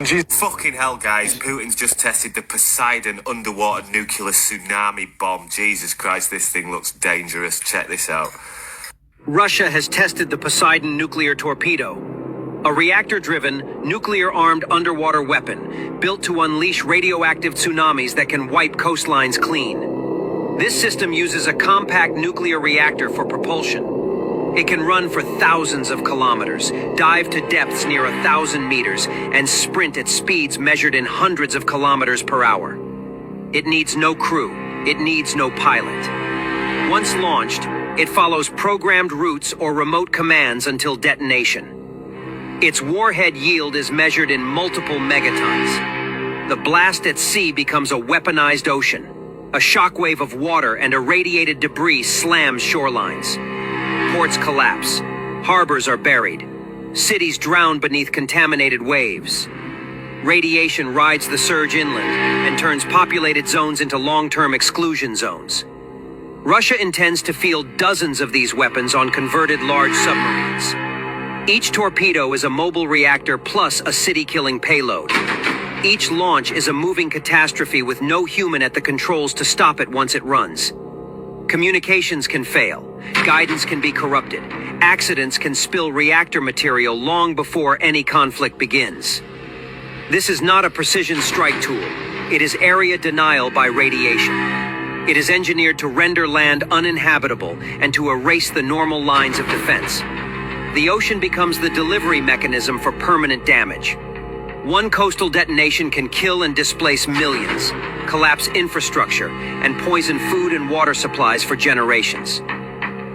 Fucking hell, guys. Putin's just tested the Posiden underwater nuclear tsunami bomb. Jesus Christ, this thing looks dangerous. Check this out. Russia has tested the Poseidon nuclear torpedo, a reactor-driven, nuclear-armed underwater weapon built to unleash radioactive tsunamis that can wipe coastlines clean. This system uses a compact nuclear reactor for propulsion. It can run for thousands of kilometers, dive to depths near 1,000 meters, and sprint at speeds measured in hundreds of kilometers per hour. It needs no crew. It needs no pilot. Once launched, it follows programmed routes or remote commands until detonation. Its warhead yield is measured in multiple megatons. The blast at sea becomes a weaponized ocean. A shockwave of water and irradiated debris slams shorelines. Ports collapse. Harbors are buried. Cities drown beneath contaminated waves. Radiation rides the surge inland and turns populated zones into long-term exclusion zones. Russia intends to field dozens of these weapons on converted large submarines. Each torpedo is a mobile reactor plus a city-killing payload. Each launch is a moving catastrophe with no human at the controls to stop it once it runs. Communications can fail, guidance can be corrupted, accidents can spill reactor material long before any conflict begins. This is not a precision strike tool. It is area denial by radiation. It is engineered to render land uninhabitable and to erase the normal lines of defense. The ocean becomes the delivery mechanism for permanent damage. One coastal detonation can kill and displace millions, collapse infrastructure, and poison food and water supplies for generations.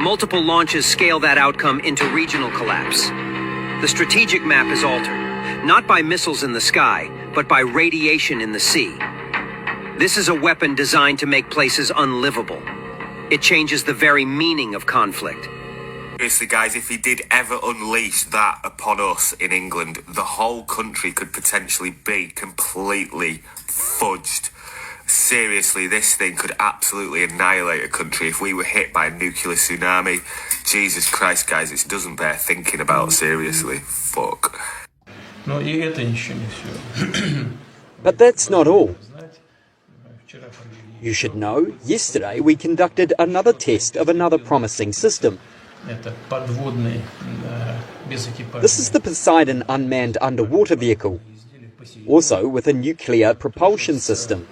Multiple launches scale that outcome into regional collapse. The strategic map is altered, not by missiles in the sky, but by radiation in the sea. This is a weapon designed to make places unlivable. It changes the very meaning of conflict. Seriously, guys, if he did ever unleash that upon us in England, the whole country could potentially be completely fudged. Seriously, this thing could absolutely annihilate a country if we were hit by a nuclear tsunami. Jesus Christ, guys, it doesn't bear thinking about, seriously. Fuck. But that's not all. You should know, yesterday we conducted another test of another promising system. This is the Posiden unmanned underwater vehicle, also with a nuclear propulsion system.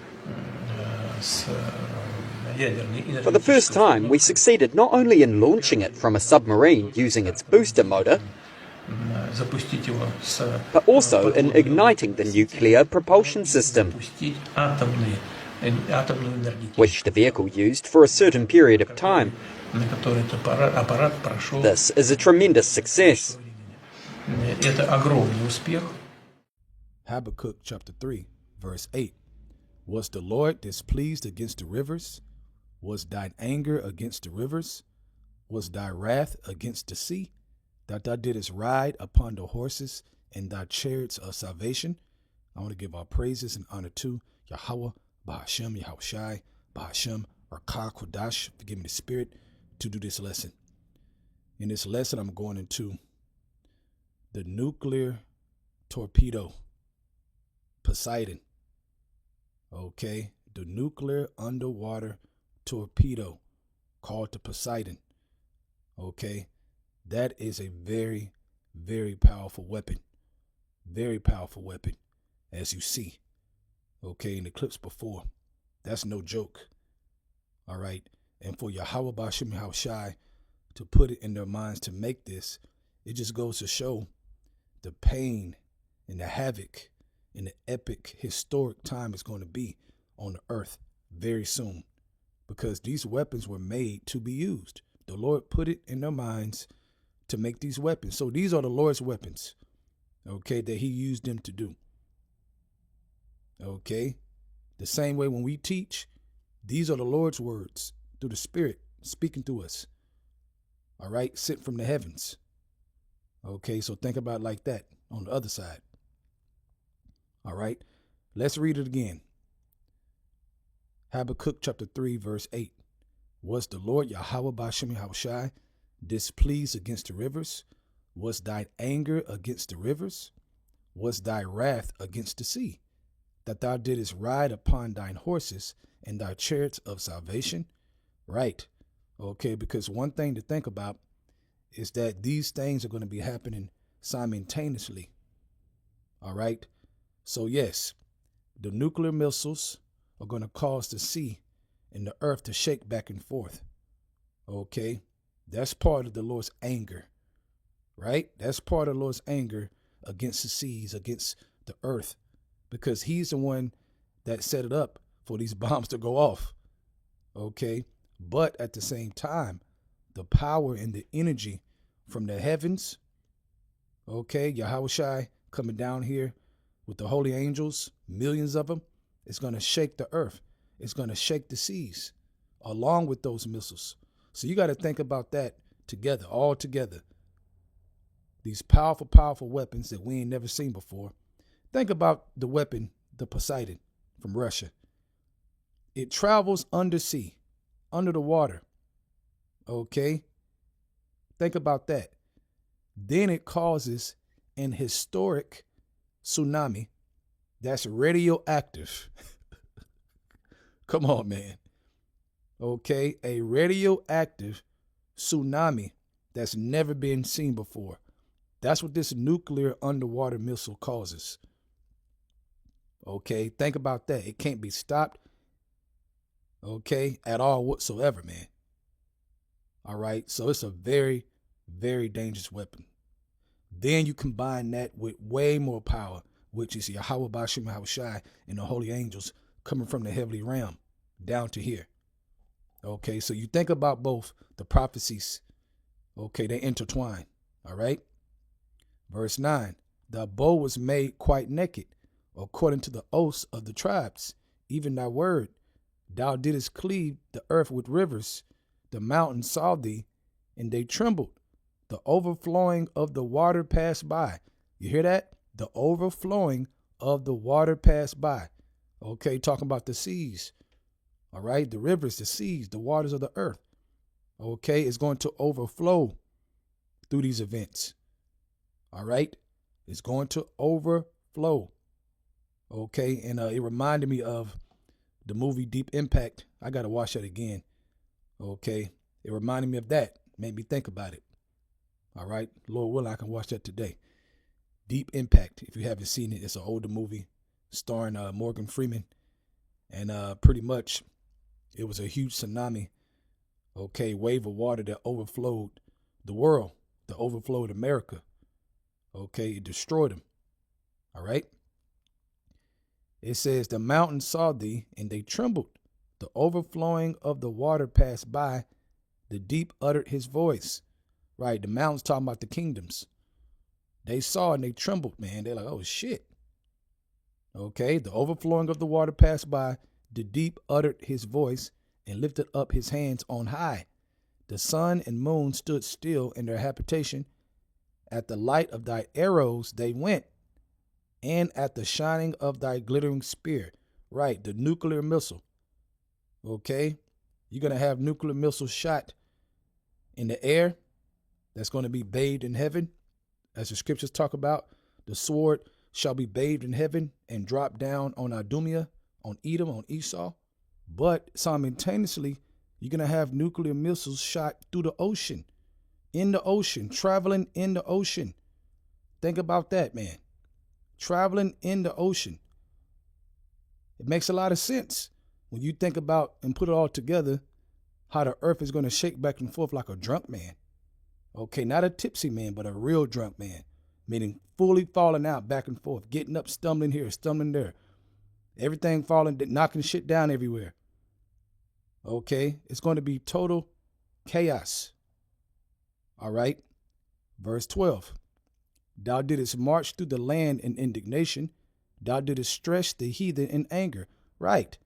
For the first time, we succeeded not only in launching it from a submarine using its booster motor, but also in igniting the nuclear propulsion system, which the vehicle used for a certain period of time. This is a tremendous success. Habakkuk chapter 3, verse 8. Was the Lord displeased against the rivers? Was thine anger against the rivers? Was thy wrath against the sea? That thou didst ride upon the horses and thy chariots of salvation? I want to give our praises and honor to Yahweh, Bahashem, Yahushai, Bahashem, Rakah, Kodash, forgive me the spirit, to do this lesson. In this lesson, I'm going into the nuclear torpedo, Poseidon. Okay, the nuclear underwater torpedo called the Poseidon. Okay, that is a very, very powerful weapon. Very powerful weapon, as you see. Okay, in the clips before. That's no joke. All right. And for Yahweh Bashim Yahushai to put it in their minds to make this, it just goes to show the pain and the havoc and the epic historic time it's going to be on the earth very soon, because these weapons were made to be used. The Lord put it in their minds to make these weapons. So these are the Lord's weapons, okay, that he used them to do. Okay, the same way when we teach, these are the Lord's words through the Spirit speaking to us. All right, sent from the heavens. Okay, so think about it like that on the other side. All right, let's read it again. Habakkuk chapter 3, verse 8. Was the Lord Yahweh Bashim Yahushai displeased against the rivers? Was thine anger against the rivers? was thy wrath against the sea, that thou didst ride upon thine horses and thy chariots of salvation? Right. Okay, because one thing to think about is that these things are going to be happening simultaneously. All right. So yes, the nuclear missiles are going to cause the sea and the earth to shake back and forth. Okay. That's part of the Lord's anger, right? That's part of the Lord's anger against the seas, against the earth, because he's the one that set it up for these bombs to go off. Okay. But at the same time, the power and the energy from the heavens, okay, Yahushua coming down here with the holy angels, millions of them, it's going to shake the earth. It's going to shake the seas along with those missiles. So you got to think about that together, all together. These powerful, powerful weapons that we ain't never seen before. Think about the weapon, the Posiden from Russia. It travels undersea, under the water. Okay? Think about that. Then it causes an historic tsunami that's radioactive. Come on, man. Okay? A radioactive tsunami that's never been seen before. That's what this nuclear underwater missile causes. Okay? Think about that. It can't be stopped. Okay? At all whatsoever, man. All right? So it's a very, very dangerous weapon. Then you combine that with way more power, which is Yahweh Bashim Yahushai and the holy angels coming from the heavenly realm down to here. Okay, so you think about both the prophecies. Okay, they intertwine. All right. Verse 9, the bow was made quite naked, according to the oaths of the tribes, even thy word. Thou didst cleave the earth with rivers. The mountains saw thee, and they trembled. The overflowing of the water passed by. You hear that? The overflowing of the water passed by. Okay, talking about the seas. All right, the rivers, the seas, the waters of the earth. Okay, it's going to overflow through these events. All right, it's going to overflow. Okay, and it reminded me of the movie Deep Impact. I got to watch that again. Okay, it reminded me of that. Made me think about it. All right, Lord willing, I can watch that today. Deep Impact. If you haven't seen it, it's an older movie starring Morgan Freeman. And pretty much it was a huge tsunami, okay, wave of water that overflowed the world, that overflowed America. Okay, it destroyed them. All right. It says, the mountains saw thee, and they trembled. The overflowing of the water passed by. The deep uttered his voice. Right, the mountains talking about the kingdoms. They saw and they trembled, man. They're like, oh, shit. Okay, the overflowing of the water passed by. The deep uttered his voice and lifted up his hands on high. The sun and moon stood still in their habitation. At the light of thy arrows they went, and at the shining of thy glittering spear. Right, the nuclear missile. Okay, you're going to have nuclear missiles shot in the air that's going to be bathed in heaven. As the scriptures talk about, the sword shall be bathed in heaven and drop down on Idumea, on Edom, on Esau. But simultaneously, you're going to have nuclear missiles shot through the ocean, in the ocean, traveling in the ocean. Think about that, man. Traveling in the ocean. It makes a lot of sense when you think about and put it all together, how the earth is going to shake back and forth like a drunk man. Okay, not a tipsy man, but a real drunk man, meaning fully falling out back and forth, getting up, stumbling here, stumbling there. Everything falling, knocking shit down everywhere. Okay, it's going to be total chaos. All right, verse 12. Thou didst march through the land in indignation. Thou didst stretch the heathen in anger. Right.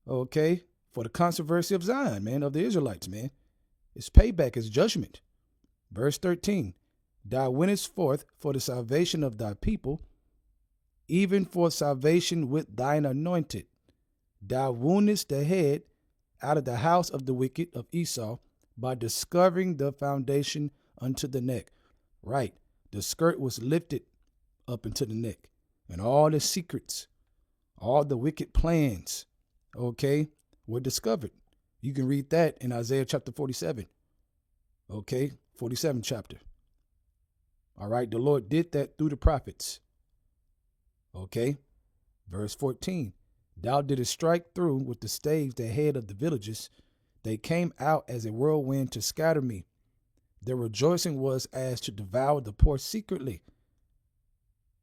Okay, for the controversy of Zion, man, of the Israelites, man. It's payback, it's judgment. Verse 13. Thou wentest forth for the salvation of thy people, even for salvation with thine anointed. Thou woundest the head out of the house of the wicked of Esau by discovering the foundation unto the neck. Right. The skirt was lifted up into the neck. And all the secrets, all the wicked plans, okay, were discovered. You can read that in Isaiah chapter 47. Okay, 47 chapter. All right, the Lord did that through the prophets. Okay, verse 14. Thou didst strike through with the staves the head of the villages. They came out as a whirlwind to scatter me. Their rejoicing was as to devour the poor secretly.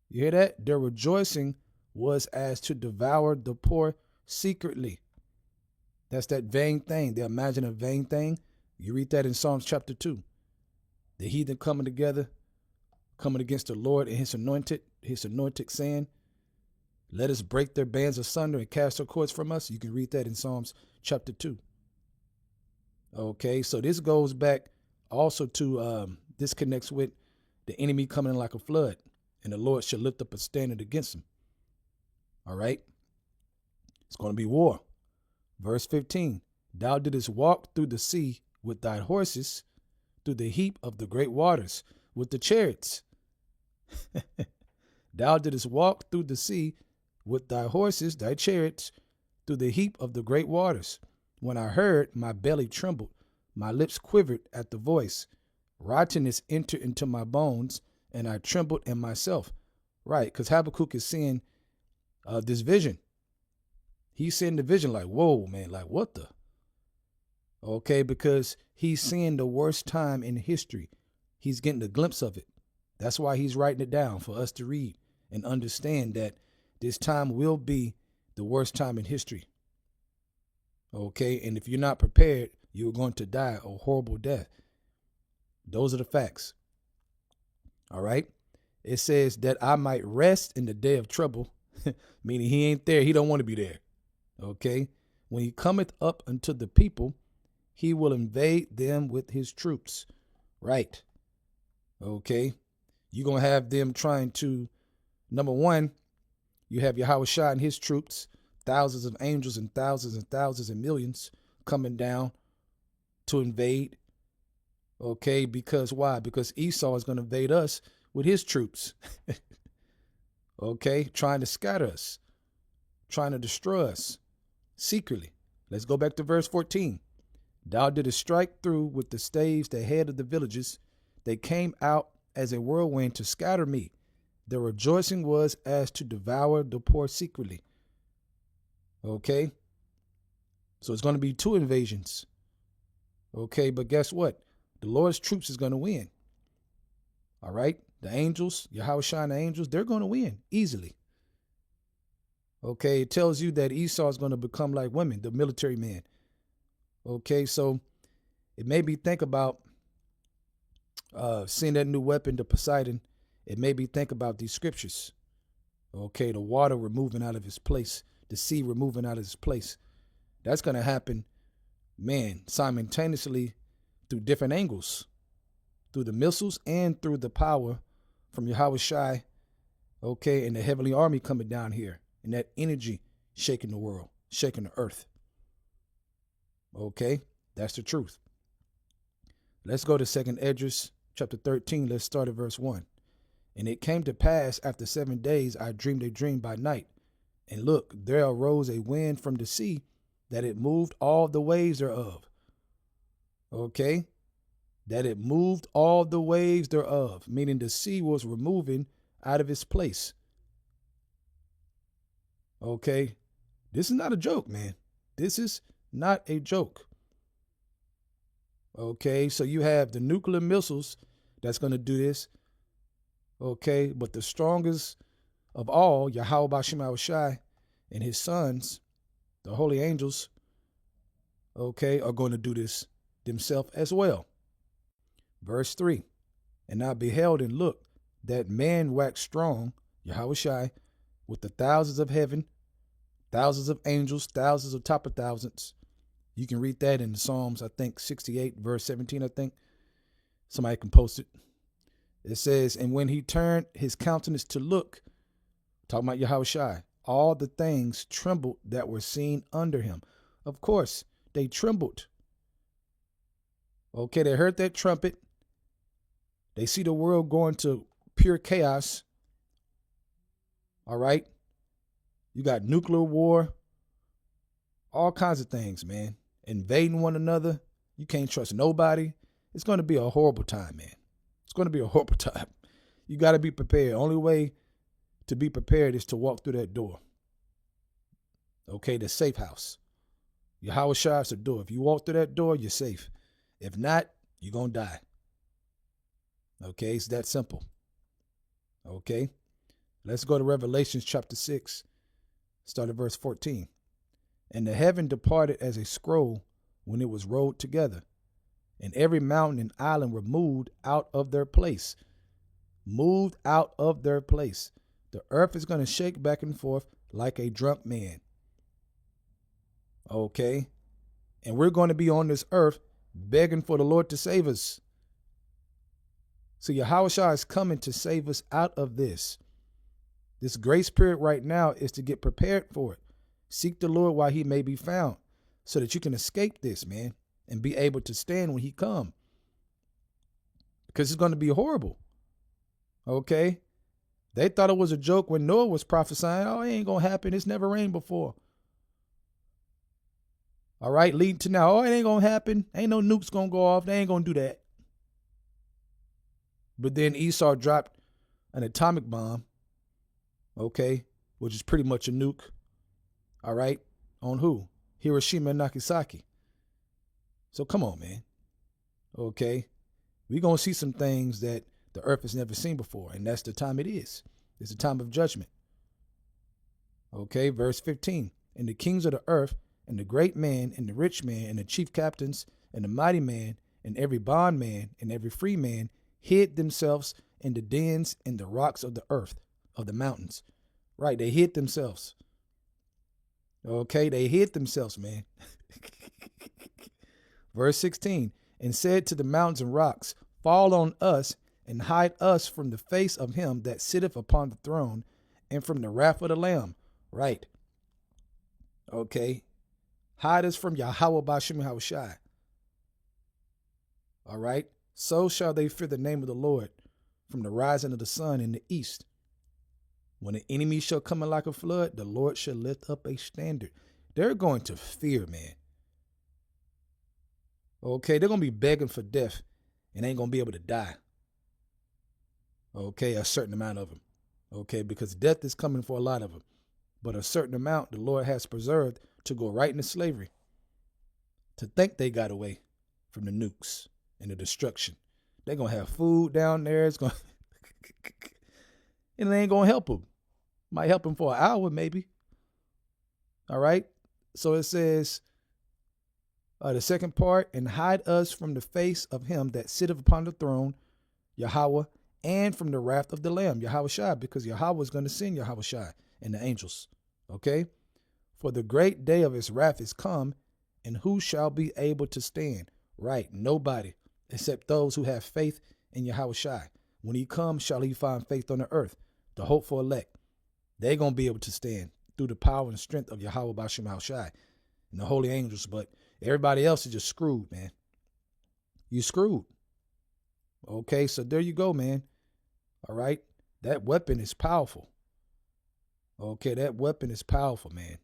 You hear that? Their rejoicing was as to devour the poor secretly. That's that vain thing. They imagine a vain thing. You read that in Psalms chapter 2. The heathen coming together, coming against the Lord and his anointed saying, let us break their bands asunder and cast their cords from us. You can read that in Psalms chapter 2. Okay, so this goes back also to, this connects with the enemy coming in like a flood, and the Lord shall lift up a standard against him. All right, it's going to be war. Verse 15, thou didst walk through the sea with thy horses, through the heap of the great waters with the chariots. Thou didst walk through the sea with thy horses, thy chariots, through the heap of the great waters. When I heard, my belly trembled, my lips quivered at the voice. Rottenness entered into my bones, and I trembled in myself. Right, because Habakkuk is seeing this vision. He's seeing the vision like, whoa, man, like what the? Okay, because he's seeing the worst time in history. He's getting a glimpse of it. That's why he's writing it down for us to read and understand that this time will be the worst time in history. Okay, and if you're not prepared, you're going to die a horrible death. Those are the facts. All right. It says that I might rest in the day of trouble, meaning he ain't there. He don't want to be there. Okay. When he cometh up unto the people, he will invade them with his troops. Right. Okay. You're going to have them trying to, number one, you have Yahushua and his troops, thousands of angels and thousands and millions coming down to invade. Okay, because why? Because Esau is going to invade us with his troops. Okay, trying to scatter us, trying to destroy us secretly. Let's go back to verse 14. Thou didst strike through with the staves the head of the villages. They came out as a whirlwind to scatter me. Their rejoicing was as to devour the poor secretly. Okay, so it's going to be two invasions. Okay, but guess what? The Lord's troops is going to win. All right, the angels, Yahushua and the angels, they're going to win easily. Okay, it tells you that Esau is going to become like women, the military man. Okay, so it made me think about seeing that new weapon, the Posiden. It made me think about these scriptures. Okay, the water removing out of his place, the sea removing out of his place. That's going to happen, man, simultaneously through different angles, through the missiles and through the power from Yahushua, okay, and the heavenly army coming down here, and that energy shaking the world, shaking the earth. Okay, that's the truth. Let's go to 2 Esdras chapter 13. Let's start at verse 1. And it came to pass after 7 days, I dreamed a dream by night. And look, there arose a wind from the sea, that it moved all the waves thereof. Okay, that it moved all the waves thereof, meaning the sea was removing out of its place. Okay, this is not a joke, man. This is not a joke. Okay, so you have the nuclear missiles that's going to do this. Okay, but the strongest of all, Yahweh Bashim Yahushai and his sons, the holy angels, okay, are going to do this themselves as well. Verse 3, and I beheld and looked that man waxed strong, Yahushai, with the thousands of heaven, thousands of angels, thousands of top of thousands. You can read that in Psalms, I think, 68, verse 17, I think. Somebody can post it. It says, and when he turned his countenance to look, talking about Yahushai, all the things trembled that were seen under him. Of course, they trembled. Okay, they heard that trumpet. They see the world going to pure chaos. All right? You got nuclear war, all kinds of things, man. Invading one another. You can't trust nobody. It's going to be a horrible time, man. It's going to be a horrible time. You got to be prepared. Only way to be prepared is to walk through that door. Okay, the safe house. Yahweh Shai is the door. If you walk through that door, you're safe. If not, you're going to die. Okay, it's that simple. Okay, let's go to Revelations chapter 6, start at verse 14. And the heaven departed as a scroll when it was rolled together, and every mountain and island were moved out of their place. Moved out of their place. The earth is going to shake back and forth like a drunk man. Okay, and we're going to be on this earth begging for the Lord to save us. So Yahweh Shai is coming to save us out of this. This grace period right now is to get prepared for it. Seek the Lord while he may be found, so that you can escape this, man, and be able to stand when he come. Because it's going to be horrible. Okay? They thought it was a joke when Noah was prophesying. Oh, it ain't going to happen. It's never rained before. All right, leading to now. Oh, it ain't going to happen. Ain't no nukes going to go off. They ain't going to do that. But then Esau dropped an atomic bomb, okay, which is pretty much a nuke, all right, on who? Hiroshima and Nagasaki. So come on, man, okay? We're going to see some things that the earth has never seen before, and that's the time it is. It's a time of judgment. Okay, verse 15. And the kings of the earth, and the great man, and the rich man, and the chief captains, and the mighty man, and every bondman, and every free man, hid themselves in the dens and the rocks of the earth, of the mountains. Right, they hid themselves. Okay, they hid themselves, man. Verse 16, and said to the mountains and rocks, fall on us and hide us from the face of him that sitteth upon the throne and from the wrath of the Lamb. Right. Okay. Hide us from Yahweh Ba'ashem Yahweh Shai. All right. So shall they fear the name of the Lord from the rising of the sun in the east. When the enemy shall come in like a flood, the Lord shall lift up a standard. They're going to fear, man. Okay, they're going to be begging for death and ain't going to be able to die. Okay, a certain amount of them. Okay, because death is coming for a lot of them. But a certain amount the Lord has preserved to go right into slavery. To think they got away from the nukes and the destruction. They're going to have food down there. It's going and it ain't going to help them. Might help them for an hour, maybe. All right. So it says, the second part, and hide us from the face of him that sitteth upon the throne, Yahweh, and from the wrath of the Lamb, Yahweh Shai, because Yahweh is going to send Yahweh Shai and the angels. Okay. For the great day of his wrath is come, and who shall be able to stand? Right. Nobody. Except those who have faith in Yahweh Shai. When he comes, shall he find faith on the earth, the hopeful elect. They're going to be able to stand through the power and strength of Yahweh Ba'ashem Yahweh Shai and the holy angels. But everybody else is just screwed, man. You screwed. Okay, so there you go, man. All right. That weapon is powerful. Okay, that weapon is powerful, man.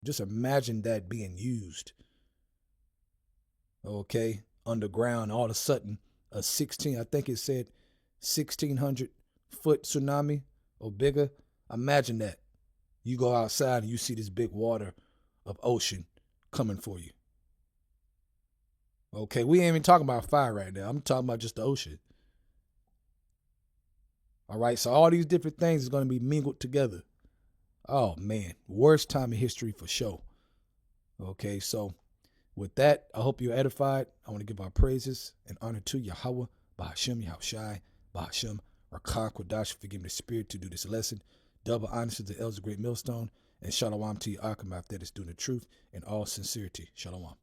Just imagine that being used. Okay. Underground, all of a sudden, I think it said 1,600 foot tsunami or bigger. Imagine that. You go outside and you see this big water of ocean coming for you. Okay, we ain't even talking about fire right now. I'm talking about just the ocean. All right, so all these different things is going to be mingled together. Oh, man, worst time in history for sure. Okay, so with that, I hope you're edified. I want to give our praises and honor to Yahweh, Ba'ashem, Yahweh Shai, Ba'ashem, Rakah, Kodash, forgive me the spirit to do this lesson. Double honors to the elders of Great Millstone, and Shalom to you, Akamaf, that is doing the truth in all sincerity. Shalom.